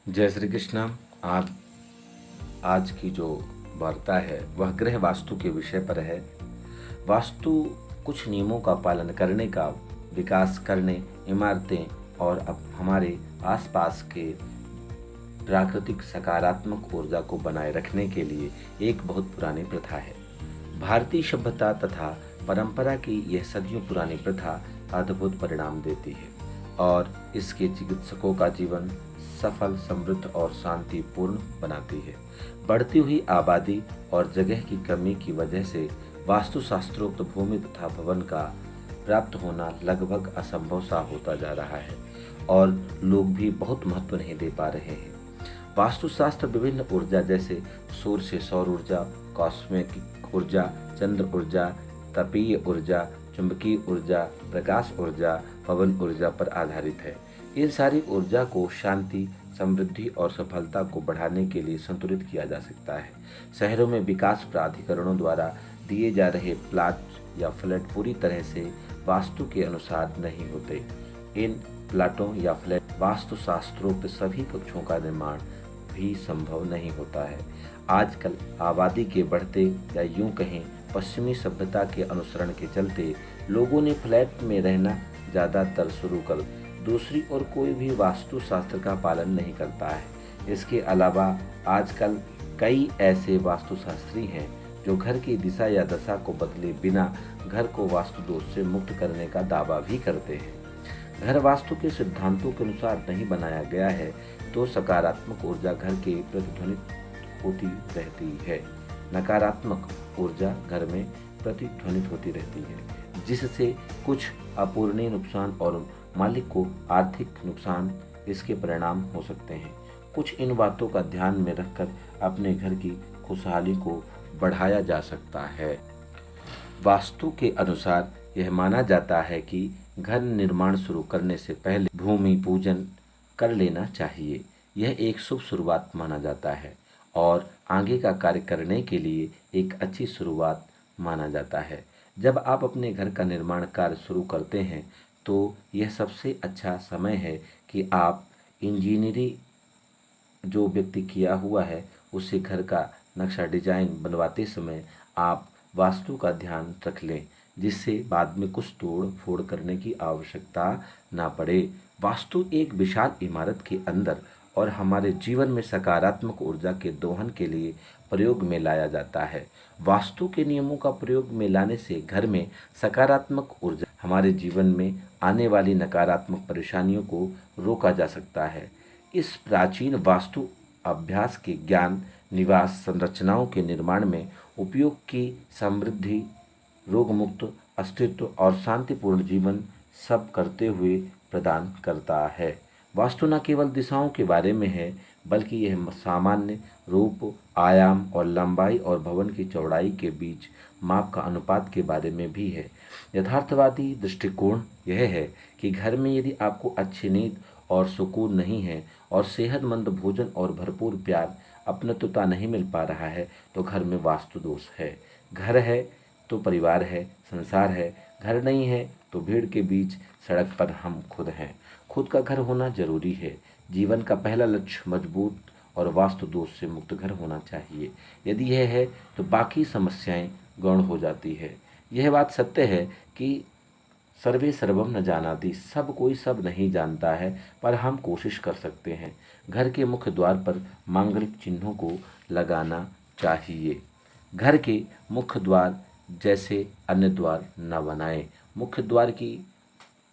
जय श्री कृष्ण। आप आज की जो वार्ता है वह गृह वास्तु के विषय पर है। वास्तु कुछ नियमों का पालन करने का विकास करने, इमारतें और अब हमारे आसपास के प्राकृतिक सकारात्मक ऊर्जा को बनाए रखने के लिए एक बहुत पुरानी प्रथा है। भारतीय सभ्यता तथा परंपरा की यह सदियों पुरानी प्रथा अद्भुत परिणाम देती है और इसके चिकित्सकों का जीवन सफल, समृद्ध और शांतिपूर्ण बनाती है। बढ़ती हुई आबादी और जगह की कमी की वजह से वास्तुशास्त्रोक्त भूमि तथा भवन का प्राप्त होना लगभग असंभव सा होता जा रहा है और लोग भी बहुत महत्व नहीं दे पा रहे हैं। वास्तुशास्त्र विभिन्न ऊर्जा जैसे सूर्य से सौर ऊर्जा, कॉस्मिक ऊर्जा, चंद्र ऊर्जा, तापीय ऊर्जा, चुंबकीय ऊर्जा, प्रकाश ऊर्जा, पवन ऊर्जा पर आधारित है। इन सारी ऊर्जा को शांति, समृद्धि और सफलता को बढ़ाने के लिए संतुलित किया जा सकता है। शहरों में विकास प्राधिकरणों द्वारा दिए जा रहे प्लाट या फ्लैट पूरी तरह से वास्तु के अनुसार नहीं होते। इन प्लाटों या फ्लैट वास्तुशास्त्रोक्त सभी कक्षों का निर्माण भी संभव नहीं होता है। आजकल आबादी के बढ़ते या यूं कहें पश्चिमी सभ्यता के अनुसरण के चलते लोगों ने फ्लैट में रहना ज़्यादातर शुरू कर दूसरी ओर कोई भी वास्तुशास्त्र का पालन नहीं करता है। इसके अलावा आजकल कई ऐसे वास्तुशास्त्री हैं जो घर की दिशा या दशा को बदले बिना घर को वास्तु दोष से मुक्त करने का दावा भी करते हैं। घर वास्तु के सिद्धांतों के अनुसार नहीं बनाया गया है तो सकारात्मक ऊर्जा घर के प्रतिध्वनित होती रहती है, नकारात्मक ऊर्जा घर में प्रतिध्वनित होती रहती है, जिससे कुछ अपूरणीय नुकसान और मालिक को आर्थिक नुकसान इसके परिणाम हो सकते हैं। कुछ इन बातों का ध्यान में रखकर अपने घर की खुशहाली को बढ़ाया जा सकता है। वास्तु के अनुसार यह माना जाता है कि घर निर्माण शुरू करने से पहले भूमि पूजन कर लेना चाहिए। यह एक शुभ शुरुआत माना जाता है और आगे का कार्य करने के लिए एक अच्छी शुरुआत माना जाता है। जब आप अपने घर का निर्माण कार्य शुरू करते हैं तो यह सबसे अच्छा समय है कि आप इंजीनियरिंग जो व्यक्ति किया हुआ है उससे घर का नक्शा डिजाइन बनवाते समय आप वास्तु का ध्यान रख लें, जिससे बाद में कुछ तोड़ फोड़ करने की आवश्यकता ना पड़े। वास्तु एक विशाल इमारत के अंदर और हमारे जीवन में सकारात्मक ऊर्जा के दोहन के लिए प्रयोग में लाया जाता है। वास्तु के नियमों का प्रयोग में लाने से घर में सकारात्मक ऊर्जा हमारे जीवन में आने वाली नकारात्मक परेशानियों को रोका जा सकता है। इस प्राचीन वास्तु अभ्यास के ज्ञान निवास संरचनाओं के निर्माण में उपयोग की समृद्धि, रोगमुक्त अस्तित्व और शांतिपूर्ण जीवन सब करते हुए प्रदान करता है। वास्तु न केवल दिशाओं के बारे में है बल्कि यह सामान्य रूप, आयाम और लंबाई और भवन की चौड़ाई के बीच माप का अनुपात के बारे में भी है। यथार्थवादी दृष्टिकोण यह है कि घर में यदि आपको अच्छी नींद और सुकून नहीं है और सेहतमंद भोजन और भरपूर प्यार, अपनत्वता नहीं मिल पा रहा है तो घर में वास्तु दोष है। घर है तो परिवार है, संसार है। घर नहीं है तो भीड़ के बीच सड़क पर हम खुद हैं। खुद का घर होना जरूरी है। जीवन का पहला लक्ष्य मजबूत और वास्तु दोष से मुक्त घर होना चाहिए। यदि यह है तो बाकी समस्याएं गौण हो जाती है। यह बात सत्य है कि सर्वे सर्वम न जानाति, सब कोई सब नहीं जानता है, पर हम कोशिश कर सकते हैं। घर के मुख्य द्वार पर मांगलिक चिन्हों को लगाना चाहिए। घर के मुख्य द्वार जैसे अन्य द्वार न बनाएं। मुख्य द्वार की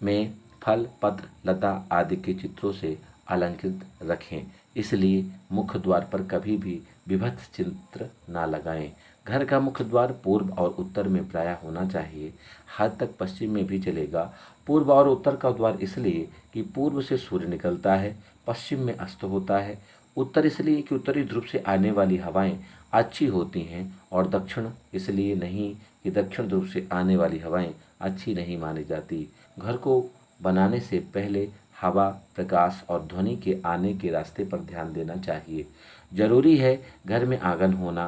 में फल, पत्र, लता आदि के चित्रों से अलंकृत रखें। इसलिए मुख्य द्वार पर कभी भी विभत्स चित्र ना लगाएं। घर का मुख्य द्वार पूर्व और उत्तर में प्रायः होना चाहिए। हद तक पश्चिम में भी चलेगा। पूर्व और उत्तर का द्वार इसलिए कि पूर्व से सूर्य निकलता है, पश्चिम में अस्त होता है। उत्तर इसलिए कि उत्तरी ध्रुव से आने वाली हवाएं अच्छी होती हैं और दक्षिण इसलिए नहीं कि दक्षिण ध्रुव से आने वाली हवाएं अच्छी नहीं मानी जाती। घर को बनाने से पहले हवा, प्रकाश और ध्वनि के आने के रास्ते पर ध्यान देना चाहिए। जरूरी है घर में आंगन होना।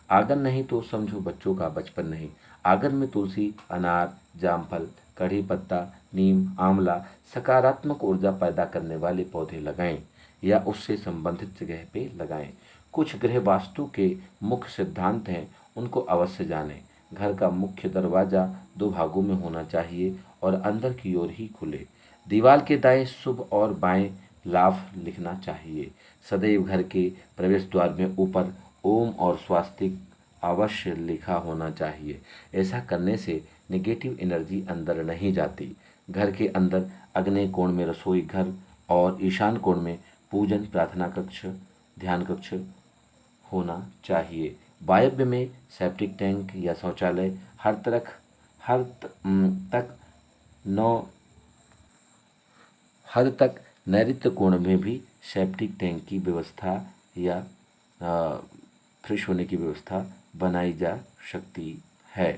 आंगन नहीं तो समझो बच्चों का बचपन नहीं। आंगन में तुलसी, अनार, जामफल, कढ़ी पत्ता, नीम, आंवला सकारात्मक ऊर्जा पैदा करने वाले पौधे लगाएं। या उससे संबंधित जगह पे लगाएं। कुछ गृह वास्तु के मुख्य सिद्धांत हैं, उनको अवश्य जानें। घर का मुख्य दरवाजा 2 भागों में होना चाहिए और अंदर की ओर ही खुले। दीवार के दाएं शुभ और बाएं लाभ लिखना चाहिए। सदैव घर के प्रवेश द्वार में ऊपर ओम और स्वास्तिक अवश्य लिखा होना चाहिए। ऐसा करने से नेगेटिव एनर्जी अंदर नहीं जाती। घर के अंदर अग्नि कोण में रसोई घर और ईशान कोण में पूजन प्रार्थना कक्ष ध्यान कक्ष होना चाहिए। वायव्य में सेप्टिक टैंक या शौचालय तक नौ हद तक नैऋत्य कोण में भी सेप्टिक टैंक की व्यवस्था या फ्रेश होने की व्यवस्था बनाई जा सकती है।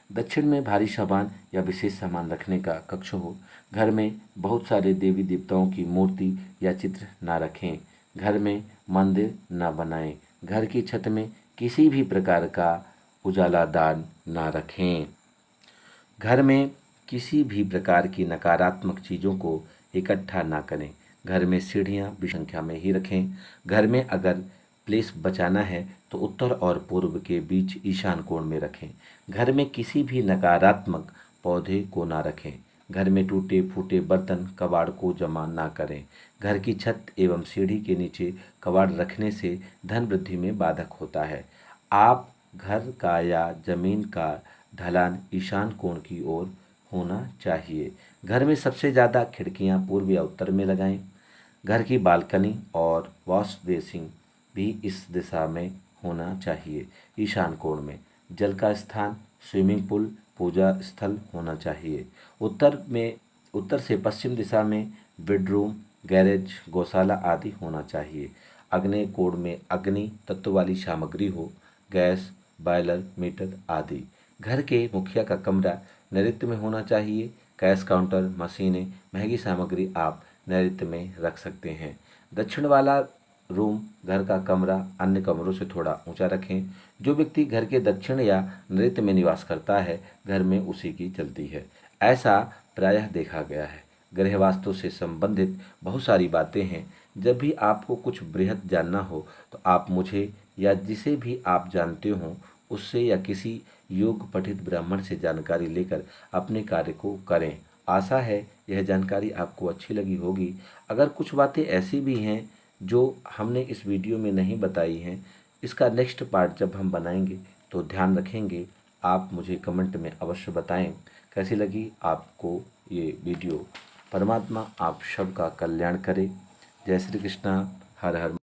दक्षिण में भारी सामान या विशेष सामान रखने का कक्ष हो। घर में बहुत सारे देवी देवताओं की मूर्ति या चित्र ना रखें। घर में मंदिर ना बनाएं। घर की छत में किसी भी प्रकार का उजाला दान ना रखें। घर में किसी भी प्रकार की नकारात्मक चीज़ों को इकट्ठा ना करें। घर में सीढ़ियाँ भी संख्या में ही रखें। घर में अगर प्लेस बचाना है तो उत्तर और पूर्व के बीच ईशान कोण में रखें। घर में किसी भी नकारात्मक पौधे को ना रखें। घर में टूटे फूटे बर्तन कबाड़ को जमा ना करें। घर की छत एवं सीढ़ी के नीचे कबाड़ रखने से धन वृद्धि में बाधक होता है। आप घर का या जमीन का ढलान ईशान कोण की ओर होना चाहिए। घर में सबसे ज़्यादा खिड़कियां पूर्व या उत्तर में लगाएं। घर की बालकनी और वॉश बेसिन भी इस दिशा में होना चाहिए। ईशान कोण में जल का स्थान स्विमिंग पूल पूजा स्थल होना चाहिए। उत्तर से पश्चिम दिशा में बेडरूम गैरेज गौशाला आदि होना चाहिए। अग्नि कोण में अग्नि तत्व वाली सामग्री हो, गैस बॉयलर मीटर आदि। घर के मुखिया का कमरा नैऋत्य में होना चाहिए। कैश काउंटर मशीनें महंगी सामग्री आप नैऋत्य में रख सकते हैं। दक्षिण वाला रूम घर का कमरा अन्य कमरों से थोड़ा ऊंचा रखें। जो व्यक्ति घर के दक्षिण या नैऋत्य में निवास करता है घर में उसी की चलती है। ऐसा प्रायः देखा गया है। गृह वास्तु से संबंधित बहुत सारी बातें हैं। जब भी आपको कुछ बृहद जानना हो तो आप मुझे या जिसे भी आप जानते हो उससे या किसी योग पठित ब्राह्मण से जानकारी लेकर अपने कार्य को करें। आशा है यह जानकारी आपको अच्छी लगी होगी। अगर कुछ बातें ऐसी भी हैं जो हमने इस वीडियो में नहीं बताई हैं, इसका नेक्स्ट पार्ट जब हम बनाएंगे तो ध्यान रखेंगे। आप मुझे कमेंट में अवश्य बताएं कैसी लगी आपको ये वीडियो। परमात्मा आप सबका कल्याण करे। जय श्री कृष्णा। हर हर